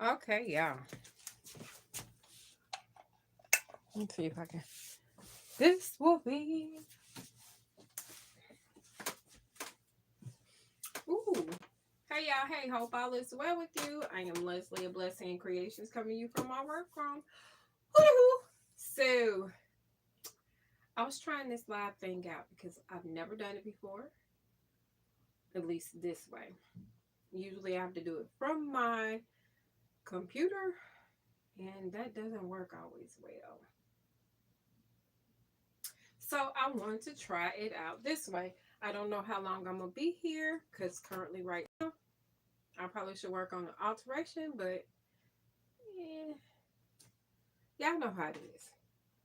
Okay, yeah. Let's see if I can. This will be. Ooh. Hey y'all, hey, hope all is well with you. I am Leslie of LesAnn Creations coming to you from my workroom. Woo-hoo. So I was trying this live thing out because I've never done it before, at least this way. Usually I have to do it from my computer, and that doesn't work always well. So I wanted to try it out this way. I don't know how long I'm gonna be here because currently right now I probably should work on the alteration, but yeah, y'all know how it is.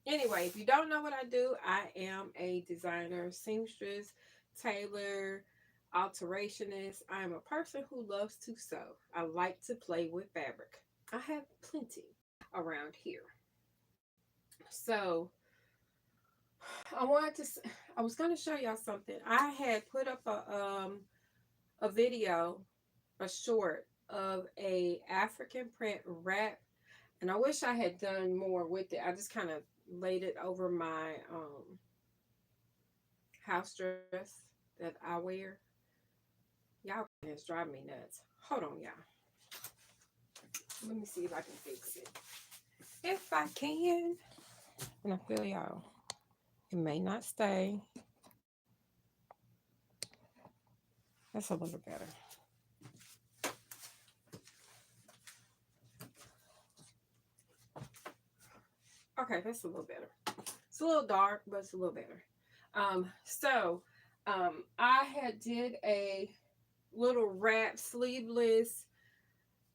Anyway, if you don't know what I do, I am a designer, seamstress, tailor, alterationist. I am a person who loves to sew. I like to play with fabric. I have plenty around here. So I was going to show y'all something. I had put up a video, a short of a African print wrap, and I wish I had done more with it. I just kind of laid it over my house dress that I wear. Y'all it's driving me nuts. Hold on, y'all. Let me see if I can fix it. If I can. And I feel y'all, it may not stay. That's a little better. Okay, that's a little better. It's a little dark, but it's a little better. I had did a little wrap sleeveless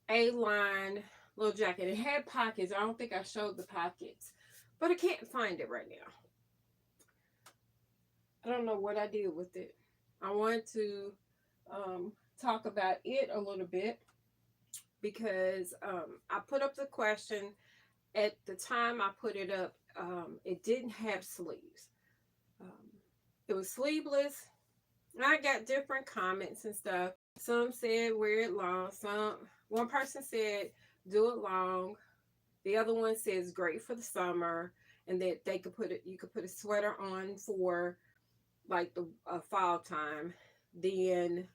A-line little jacket. It had pockets. I don't think I showed the pockets, but I can't find it right now. I don't know what I did with it. I wanted to talk about it a little bit because I put up the question at the time I put it up. It didn't have sleeves. Um, it was sleeveless. I got different comments and stuff. Some said wear it long. One person said do it long. The other one says great for the summer, and that they could put it. You could put a sweater on for like the fall time. Then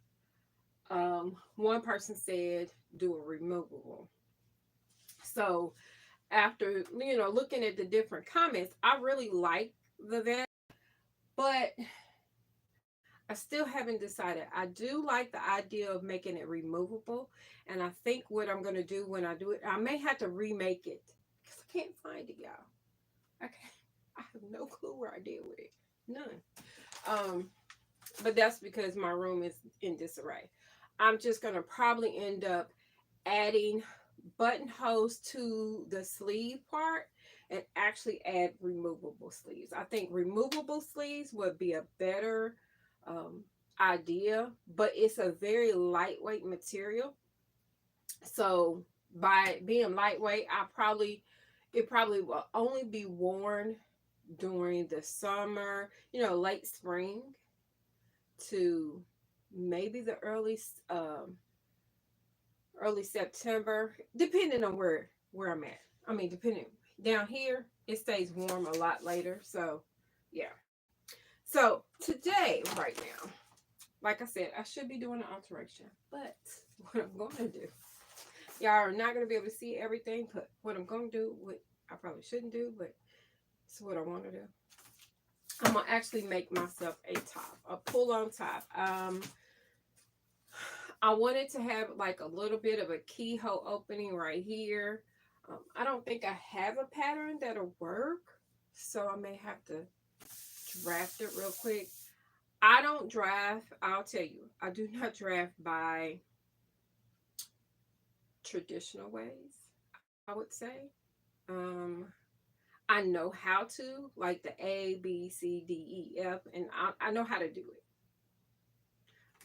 one person said do a removable. So after looking at the different comments, I really like that, but I still haven't decided. I do like the idea of making it removable, and I think what I'm going to do when I do it, I may have to remake it because I can't find it, y'all. I have no clue where I did with it. None. But that's because my room is in disarray. I'm just going to probably end up adding buttonholes to the sleeve part and actually add removable sleeves. I think removable sleeves would be a better idea, but it's a very lightweight material. So by being lightweight, it probably will only be worn during the summer, late spring to maybe the early September, depending on where I'm at. I mean, depending down here, it stays warm a lot later. So yeah. So today, right now, like I said, I should be doing an alteration, but what I'm going to do, y'all are not going to be able to see everything, but what I'm going to do, what I probably shouldn't do, but it's what I want to do. I'm going to actually make myself a top, a pull-on top. I wanted to have like a little bit of a keyhole opening right here. I don't think I have a pattern that'll work, so I may have to draft it real quick. I don't draft, I'll tell you, I do not draft by traditional ways, I would say. Um, I know how to, like the A, B, C, D, E, F, and I know how to do it.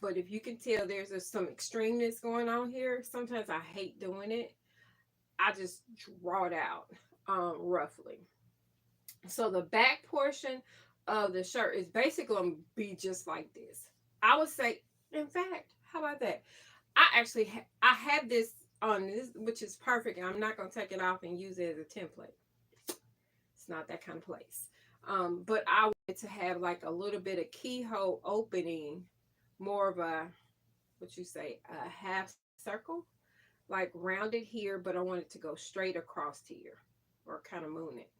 But if you can tell there's some extremeness going on here, sometimes I hate doing it. I just draw it out roughly. So the back portion of the shirt is basically going to be just like this. I would say, in fact, how about that? I actually I have this on this, which is perfect. I'm not going to take it off and use it as a template. It's not that kind of place. But I wanted to have like a little bit of keyhole opening, more of a, what you say, a half circle, like rounded here, but I want it to go straight across here, or kind of moon it,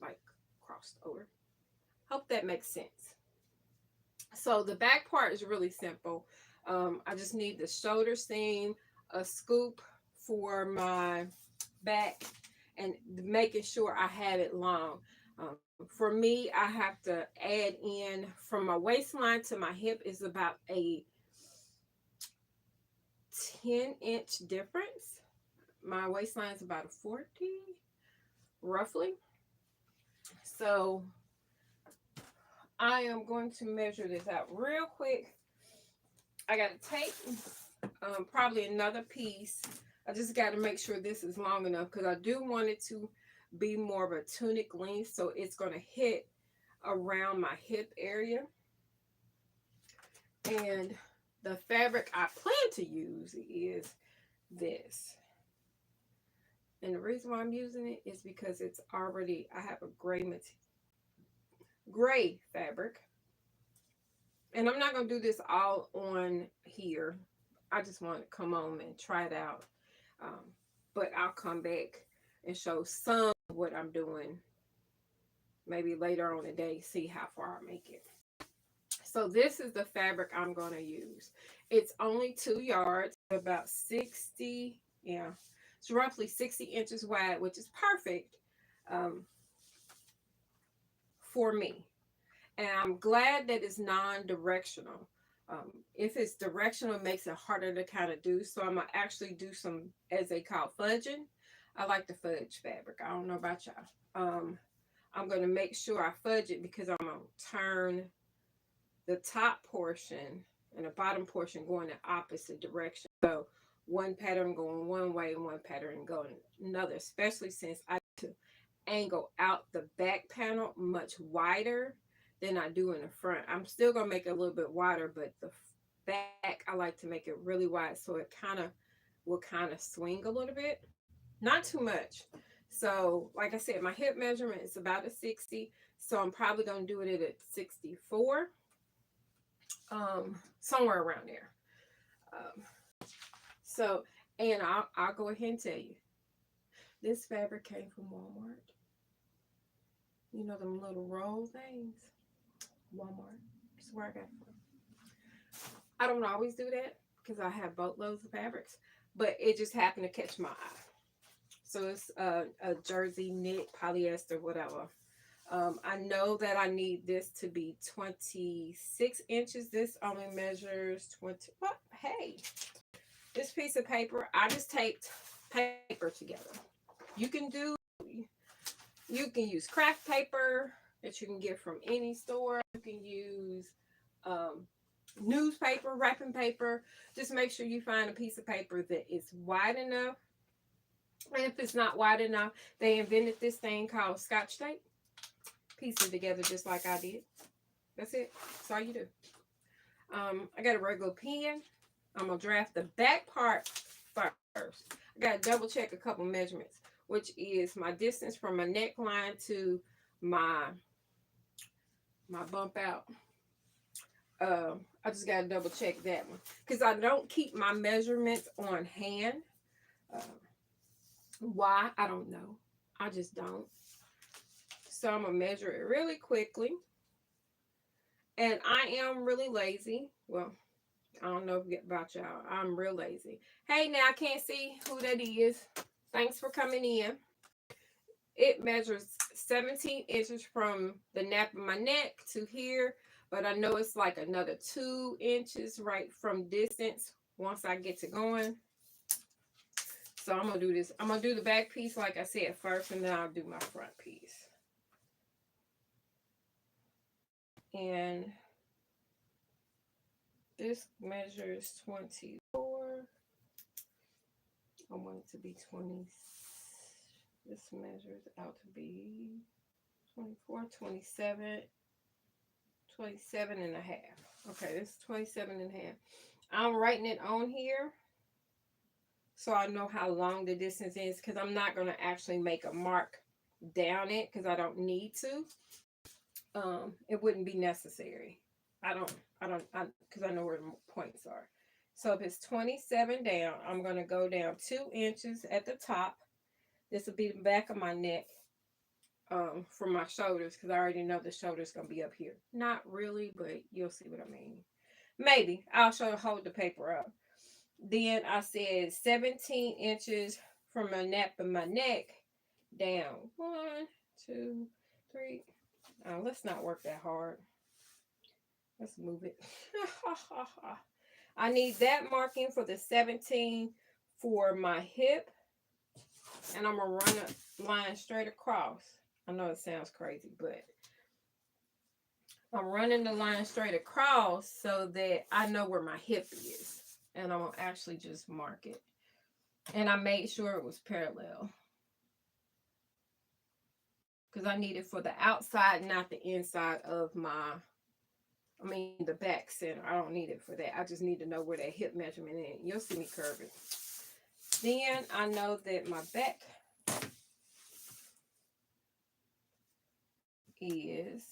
like crossed over. Hope that makes sense. So the back part is really simple. I just need the shoulder seam, a scoop for my back, and making sure I have it long. For me, I have to add in from my waistline to my hip is about a 10-inch difference. My waistline is about a 40, roughly. So I am going to measure this out real quick. I got to take probably another piece. I just got to make sure this is long enough because I do want it to be more of a tunic length, so it's going to hit around my hip area. And the fabric I plan to use is this. And the reason why I'm using it is because it's already, I have a gray fabric. And I'm not going to do this all on here. I just want to come on and try it out. But I'll come back and show some of what I'm doing maybe later on today, see how far I make it. So this is the fabric I'm going to use. It's only 2 yards, about 60, yeah, it's roughly 60 inches wide, which is perfect for me. And I'm glad that it's non-directional. If it's directional, it makes it harder to kind of do. So I'm going to actually do some, as they call, fudging. I like the fudge fabric. I don't know about y'all. I'm going to make sure I fudge it because I'm going to turn the top portion and the bottom portion going the opposite direction. So one pattern going one way and one pattern going another, especially since I to angle out the back panel much wider than I do in the front. I'm still going to make it a little bit wider, but the back, I like to make it really wide so it will kind of swing a little bit. Not too much. So, like I said, my hip measurement is about a 60. So I'm probably going to do it at 64. Somewhere around there. So, and I'll go ahead and tell you, this fabric came from Walmart. You know them little roll things? Walmart. That's where I got it from. I don't always do that because I have boatloads of fabrics, but it just happened to catch my eye. So it's a jersey knit, polyester, whatever. I know that I need this to be 26 inches. This only measures 20. What? Hey, this piece of paper, I just taped paper together. You can use craft paper that you can get from any store. You can use newspaper, wrapping paper. Just make sure you find a piece of paper that is wide enough. And if it's not wide enough, they invented this thing called Scotch tape. Piece it together just like I did. That's it. That's all you do. I got a regular pen. I'm going to draft the back part first. I got to double check a couple measurements, which is my distance from my neckline to my bump out. I just got to double check that one because I don't keep my measurements on hand. Why? I don't know. I just don't. So I'm going to measure it really quickly. And I am really lazy. Well, I don't know about y'all. I'm real lazy. Hey, now I can't see who that is. Thanks for coming in. It measures 17 inches from the nape of my neck to here. But I know it's like another 2 inches right from distance once I get to going. So I'm going to do this. I'm going to do the back piece like I said first, and then I'll do my front piece. And this measures 24. I want it to be 20. This measures out to be 24, 27, 27 and a half. Okay, this is 27 and a half. I'm writing it on here so I know how long the distance is, because I'm not going to actually make a mark down it because I don't need to. It wouldn't be necessary. Because I know where the points are. So if it's 27 down, I'm going to go down 2 inches at the top. This will be the back of my neck, from my shoulders, because I already know the shoulder's going to be up here. Not really, but you'll see what I mean. Maybe. I'll hold the paper up. Then I said 17 inches from my nape of my neck down. 1, 2, 3. Let's not work that hard. Let's move it. I need that marking for the 17 for my hip. And I'm going to run a line straight across. I know it sounds crazy, but I'm running the line straight across so that I know where my hip is. And I'm going to actually just mark it. And I made sure it was parallel, because I need it for the outside, not the inside of the back center. I don't need it for that. I just need to know where that hip measurement is. You'll see me curve it. Then I know that my back is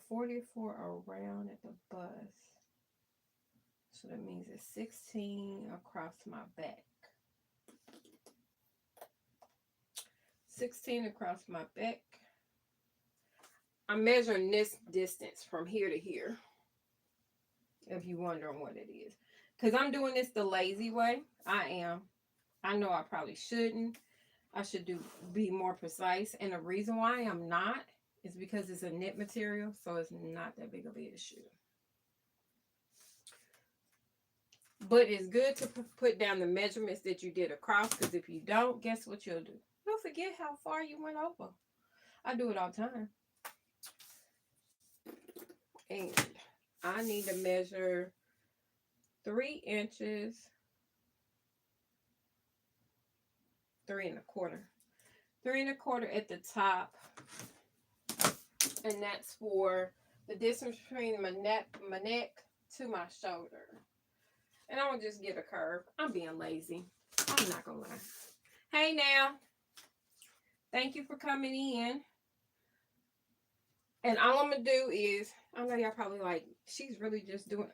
44 around at the bust. So that means it's 16 across my back. 16 across my back. I'm measuring this distance from here to here, if you're wondering what it is. Because I'm doing this the lazy way. I am. I know I probably shouldn't. I should be more precise. And the reason why I'm not is because it's a knit material, so it's not that big of an issue. But it's good to put down the measurements that you did across, because if you don't, guess what you'll do? You'll forget how far you went over. I do it all the time. And I need to measure 3 inches, 3 1/4. 3 1/4 at the top. And that's for the distance between my neck to my shoulder. And I'm going to just get a curve. I'm being lazy. I'm not going to lie. Hey now. Thank you for coming in. And all I'm going to do is, I know y'all probably like, she's really just doing,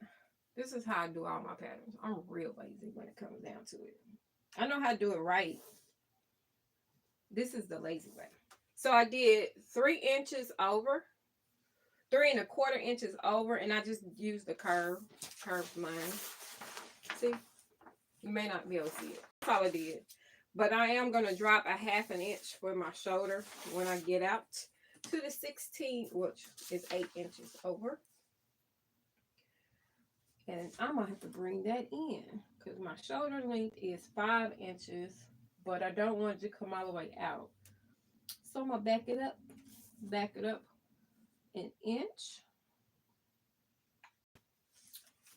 this is how I do all my patterns. I'm real lazy when it comes down to it. I know how to do it right. This is the lazy way. So I did 3 inches over, 3 1/4 inches over, and I just used the curved line. See? You may not be able to see it. That's all I did. But I am going to drop a 1/2 inch for my shoulder when I get out to the 16, which is 8 inches over. And I'm going to have to bring that in, because my shoulder length is 5 inches, but I don't want it to come all the way out. So I'm going to back it up 1 inch.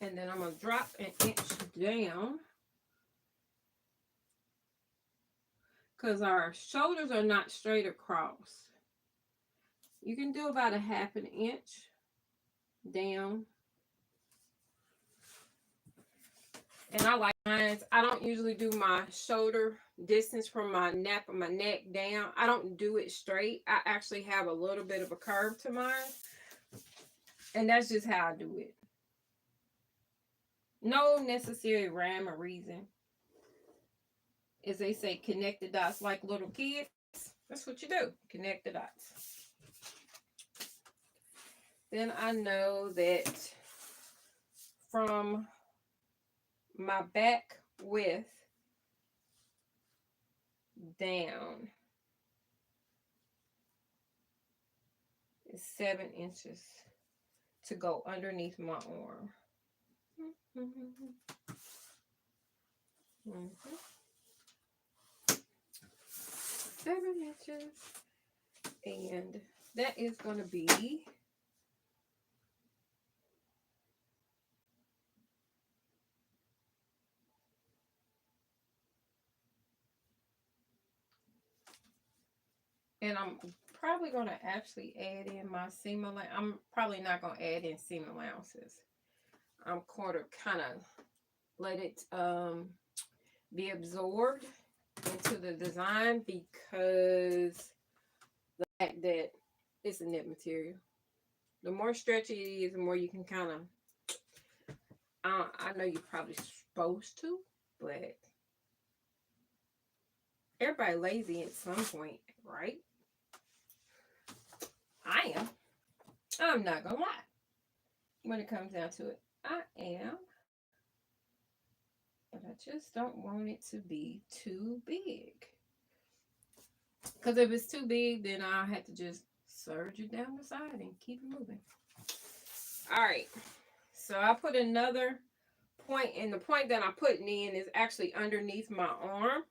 And then I'm going to drop 1 inch down, because our shoulders are not straight across. You can do about a 1/2 inch down. And I like lines. I don't usually do my shoulder distance from my nape of my neck down. I don't do it straight. I actually have a little bit of a curve to mine. And that's just how I do it. No necessary rhyme or reason. As they say, connect the dots like little kids. That's what you do. Connect the dots. Then I know that from my back width down is 7 inches to go underneath my arm. 7 inches. And that is going to be and I'm probably going to actually add in my seam allowance. I'm probably not going to add in seam allowances. I'm kind of let it be absorbed into the design, because the fact that it's a knit material. The more stretchy it is, the more you can kind of, I know you're probably supposed to, but everybody lazy at some point, right? I am. I'm not gonna lie. When it comes down to it, I am. But I just don't want it to be too big. Because if it's too big, then I'll have to just serge it down the side and keep it moving. All right. So I put another point, and the point that I'm putting in is actually underneath my arm.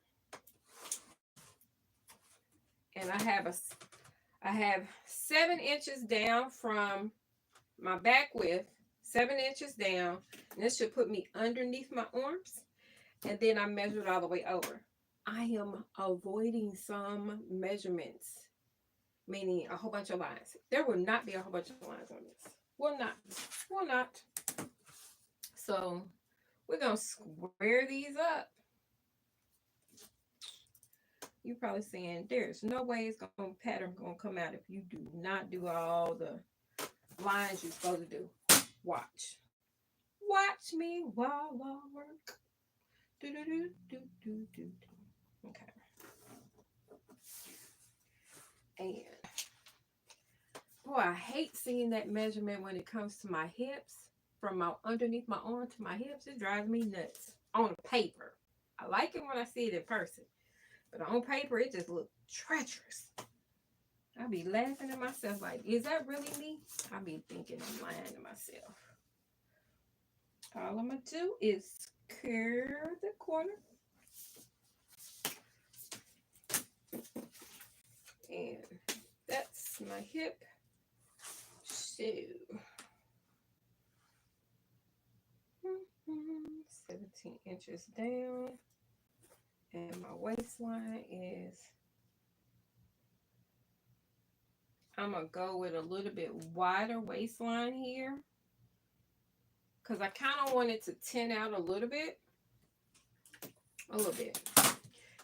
And I have 7 inches down from my back width, 7 inches down. And this should put me underneath my arms. And then I measured all the way over. I am avoiding some measurements, meaning a whole bunch of lines. There will not be a whole bunch of lines on this. Will not. Will not. So we're going to square these up. You're probably saying, there's no way it's going pattern going to come out if you do not do all the lines you're supposed to do. Watch. Watch me while I work. Do, do, do, do, do, do, do. Okay. And boy, I hate seeing that measurement when it comes to my hips. From my underneath my arm to my hips, it drives me nuts. On paper. I like it when I see it in person. But on paper, it just looks treacherous. I be laughing at myself like, is that really me? I be thinking I'm lying to myself. All I'm going to do is curve the corner. And that's my hip. So 17 inches down. And my waistline is, I'm going to go with a little bit wider waistline here, because I kind of want it to thin out a little bit.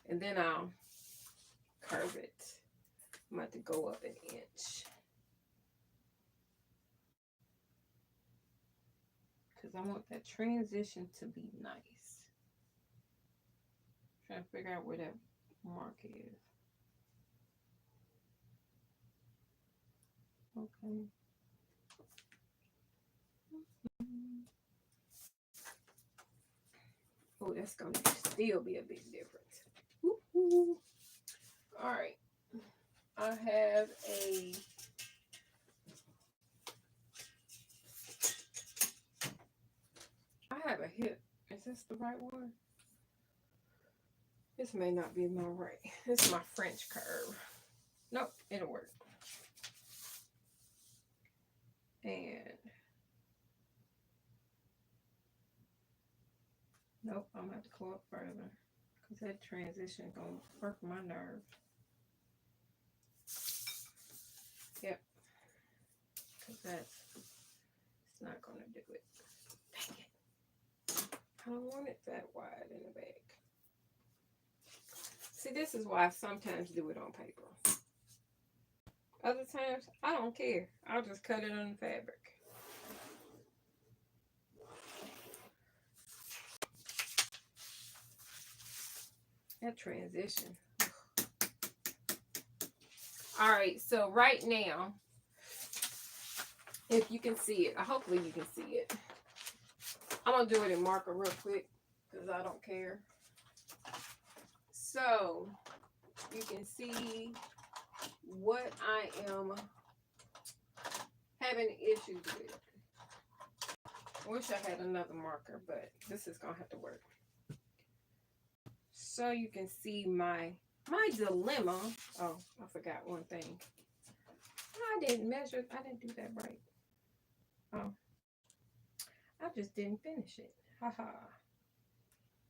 And then I'll curve it. I'm about to go up an inch, because I want that transition to be nice. Trying to figure out where that mark is. Okay. Oh, that's going to still be a big difference. Woo-hoo. All right. I have a hip. Is this the right one? This may not be my right. This is my French curve. Nope, it'll work. And nope, I'm gonna have to go up further, because that transition gonna work my nerve. Yep. Because it's not gonna do it. Dang it. I don't want it that wide in the back. See, this is why I sometimes do it on paper. Other times, I don't care. I'll just cut it on the fabric. That transition. All right, so right now, if you can see it, hopefully you can see it. I'm going to do it in marker real quick, because I don't care. So, you can see what I am having issues with. I wish I had another marker, but this is going to have to work. So you can see my dilemma. Oh, I forgot one thing. I didn't measure. I didn't do that right. Oh, I just didn't finish it. Haha.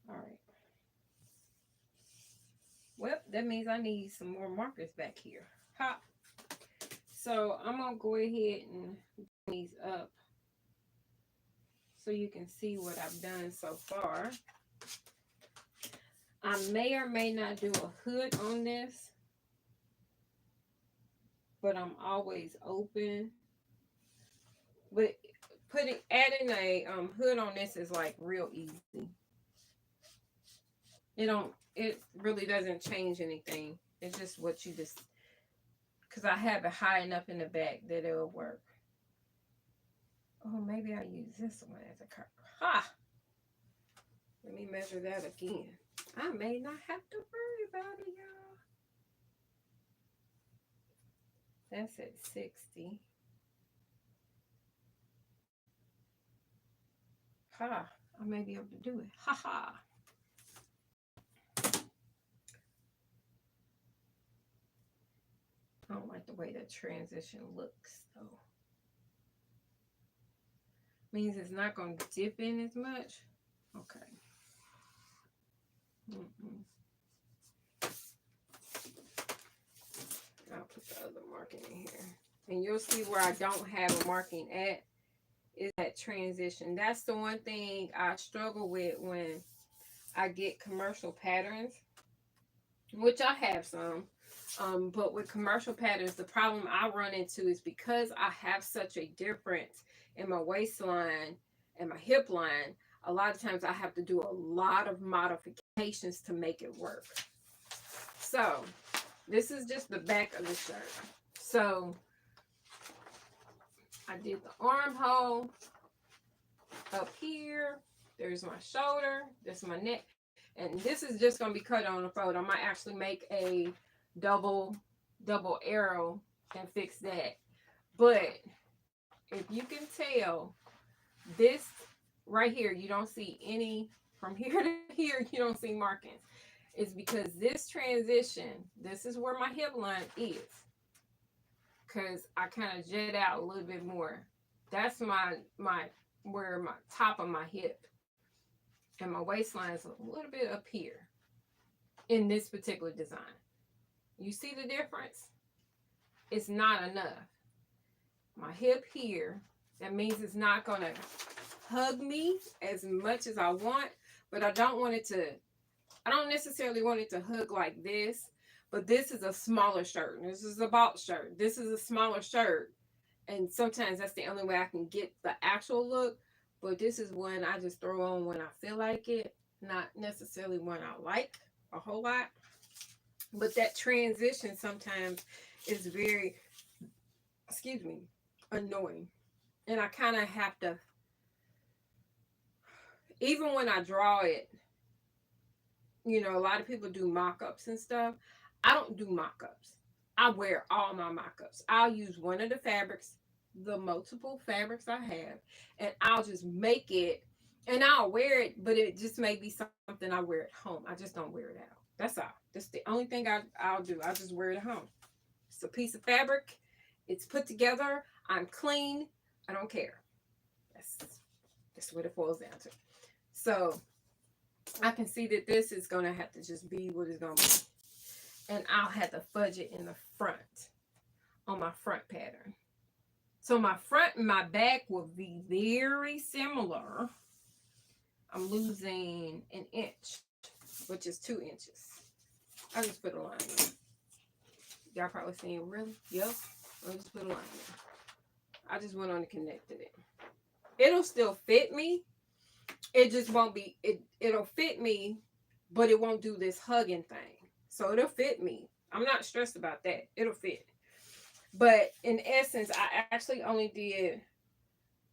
All right. Well, that means I need some more markers back here. Ha. So I'm going to go ahead and bring these up so you can see what I've done so far. I may or may not do a hood on this, but I'm always open. But adding a hood on this is like real easy. It really doesn't change anything. It's just what you just, because I have it high enough in the back that it'll work. Oh, maybe I'll use this one as a curve. Ha! Let me measure that again. I may not have to worry about it, y'all. That's at 60. Ha! I may be able to do it. Ha ha! I don't like the way that transition looks, though. Means it's not going to dip in as much. Okay. I'll put the other marking in here. And you'll see where I don't have a marking at is that transition. That's the one thing I struggle with when I get commercial patterns, which I have some. But with commercial patterns, the problem I run into is because I have such a difference in my waistline and my hip line, a lot of times I have to do a lot of modifications to make it work. So this is just the back of the shirt. So I did the armhole up here. There's my shoulder. This is my neck. And this is just going to be cut on the fold. I might actually make a double arrow and fix that. But if you can tell, this right here, you don't see any, from here to here, you don't see markings. It's because this transition, this is where my hip line is. Because I kind of jet out a little bit more. That's where my top of my hip and my waistline is a little bit up here in this particular design. You see the difference? It's not enough. My hip here, that means it's not going to hug me as much as I want, but I don't necessarily want it to hug like this, but this is a smaller shirt. This is a balt shirt. This is a smaller shirt. And sometimes that's the only way I can get the actual look. But this is one I just throw on when I feel like it, not necessarily one I like a whole lot. But that transition sometimes is very, annoying. And I kind of have to, even when I draw it, a lot of people do mock-ups and stuff. I don't do mock-ups. I wear all my mock-ups. I'll use one of the fabrics, the multiple fabrics I have, and I'll just make it, and I'll wear it, but it just may be something I wear at home. I just don't wear it out. That's all. That's the only thing I'll do. I just wear it at home. It's a piece of fabric. It's put together. I'm clean. I don't care. That's what it boils down to. So I can see that this is going to have to just be what it's going to be. And I'll have to fudge it in the front on my front pattern. So my front and my back will be very similar. I'm losing an inch, which is 2 inches. I just put a line in. Y'all probably saying, really? Yep. I just put a line in. I just went on and connected it. It'll still fit me. It just won't be, it'll fit me, but it won't do this hugging thing. So it'll fit me. I'm not stressed about that. It'll fit. But in essence, I actually only did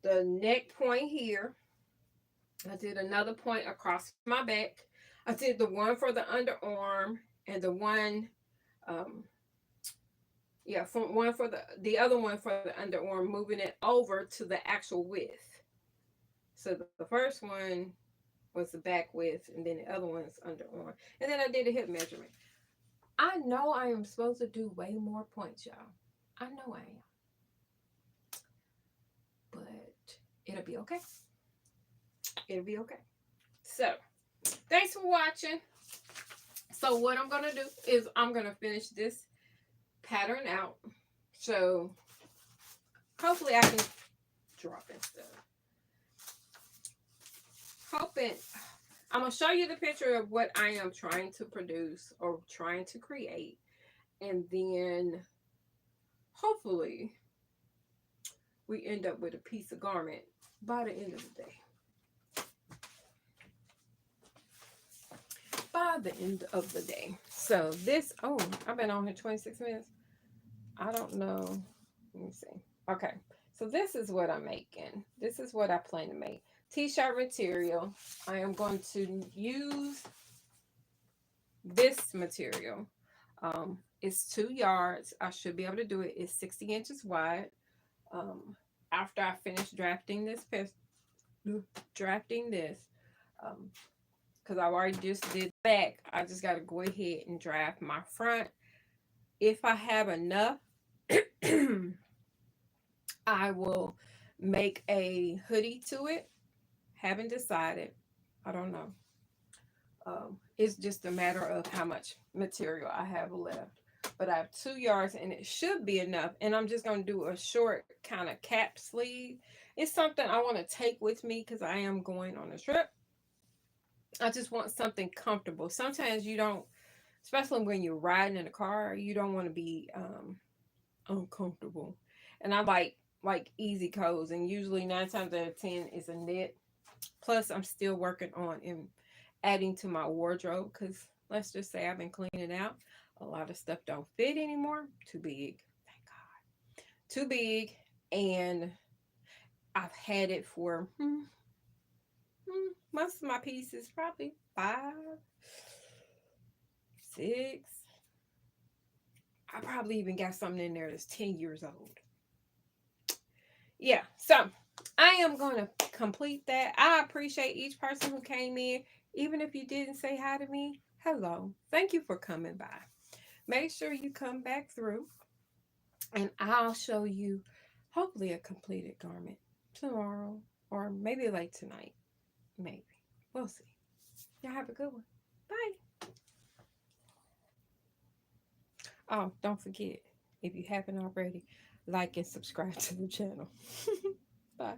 the neck point here. I did another point across my back. I did the one for the underarm and the one, one for the other one for the underarm, moving it over to the actual width. So the first one was the back width, and then the other one's underarm. And then I did a hip measurement. I know I am supposed to do way more points, y'all. I know I am. But it'll be okay. It'll be okay. So, thanks for watching. So what I'm going to do is I'm going to finish this pattern out. So, hopefully I can drop and stuff. haven't, I'm going to show you the picture of what I am trying to produce or trying to create. And then hopefully we end up with a piece of garment by the end of the day. By the end of the day. So this, oh, I've been on here 26 minutes. I don't know. Let me see. Okay. So this is what I'm making. This is what I plan to make. T-shirt material. I am going to use this material. It's 2 yards. I should be able to do it. It's 60 inches wide. After I finish drafting this, because I already just did back, I just got to go ahead and draft my front. If I have enough, I will make a hoodie to it. Haven't decided. I don't know. It's just a matter of how much material I have left. But I have 2 yards and it should be enough. And I'm just going to do a short kind of cap sleeve. It's something I want to take with me because I am going on a trip. I just want something comfortable. Sometimes you don't, especially when you're riding in a car, you don't want to be uncomfortable. And I like easy coats, and usually 9 times out of 10 is a knit. Plus, I'm still working on adding to my wardrobe because let's just say I've been cleaning out. A lot of stuff don't fit anymore. Too big. Thank God. Too big. And I've had it for most of my pieces, probably 5, 6. I probably even got something in there that's 10 years old. Yeah, so I am going to complete that. I appreciate each person who came in. Even if you didn't say hi to me, hello. Thank you for coming by. Make sure you come back through and I'll show you hopefully a completed garment tomorrow or maybe late tonight. Maybe. We'll see. Y'all have a good one. Bye. Oh, don't forget, if you haven't already, like and subscribe to the channel. Bye.